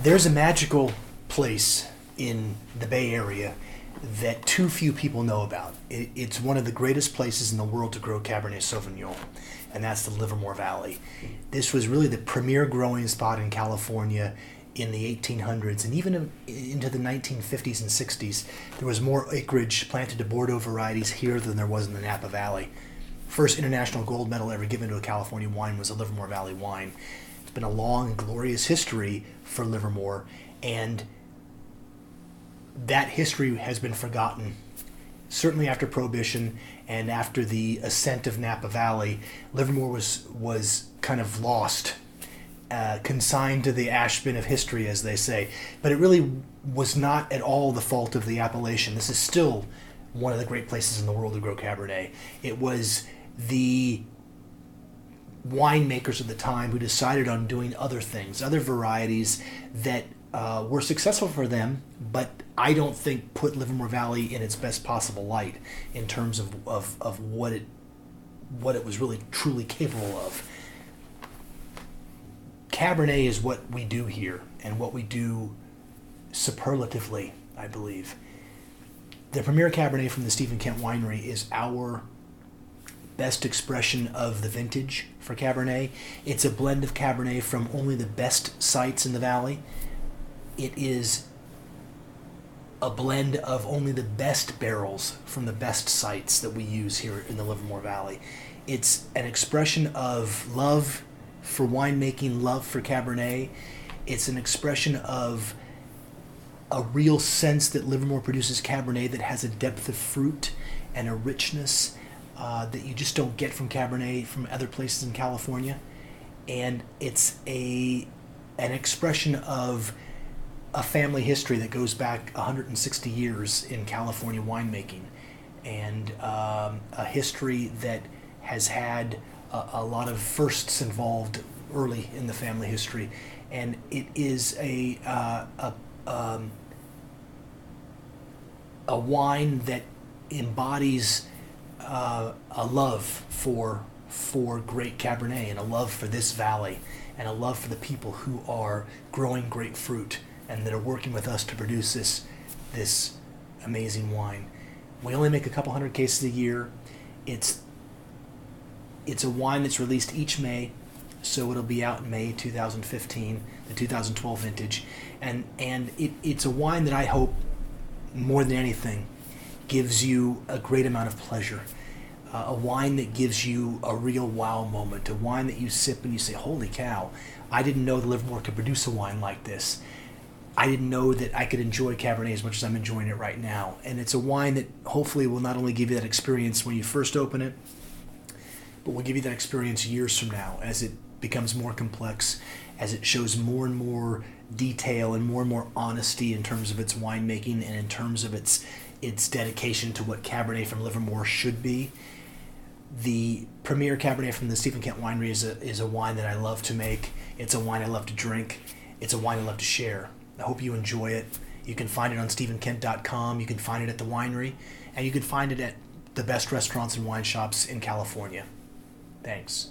There's a magical place in the Bay Area that too few people know about. It's one of the greatest places in the world to grow Cabernet Sauvignon, and that's the Livermore Valley. This was really the premier growing spot in California in the 1800s, and even into the 1950s and 60s. There was more acreage planted to Bordeaux varieties here than there was in the Napa Valley. First international gold medal ever given to a California wine was a Livermore Valley wine. It's been a long and glorious history for Livermore, and that history has been forgotten. Certainly after Prohibition and after the ascent of Napa Valley, Livermore was kind of lost, consigned to the ash bin of history, as they say. But it really was not at all the fault of the appellation. This is still one of the great places in the world to grow Cabernet. It was the winemakers at the time who decided on doing other things, other varieties that were successful for them, but I don't think put Livermore Valley in its best possible light in terms of what it was really truly capable of. Cabernet is what we do here, and what we do superlatively, I believe. The premier Cabernet from the Steven Kent Winery is our best expression of the vintage for Cabernet. It's a blend of Cabernet from only the best sites in the valley. It is a blend of only the best barrels from the best sites that we use here in the Livermore Valley. It's an expression of love for winemaking, love for Cabernet. It's an expression of a real sense that Livermore produces Cabernet that has a depth of fruit and a richness that you just don't get from Cabernet from other places in California. And it's an expression of a family history that goes back 160 years in California winemaking, and a history that has had a lot of firsts involved early in the family history, and it is a wine that embodies a love for great Cabernet, and a love for this valley, and a love for the people who are growing great fruit and that are working with us to produce this amazing wine. We only make a couple hundred cases a year. It's a wine that's released each May, so it'll be out in May 2015, the 2012 vintage, and it's a wine that I hope more than anything gives you a great amount of pleasure. A wine that gives you a real wow moment, a wine that you sip and you say, holy cow, I didn't know the Livermore could produce a wine like this. I didn't know that I could enjoy Cabernet as much as I'm enjoying it right now. And it's a wine that hopefully will not only give you that experience when you first open it, but will give you that experience years from now as it becomes more complex, as it shows more and more detail and more honesty in terms of its winemaking and in terms of its dedication to what Cabernet from Livermore should be. The premier Cabernet from the Steven Kent Winery is a wine that I love to make. It's a wine I love to drink. It's a wine I love to share. I hope you enjoy it. You can find it on stevenkent.com. You can find it at the winery, and you can find it at the best restaurants and wine shops in California. Thanks.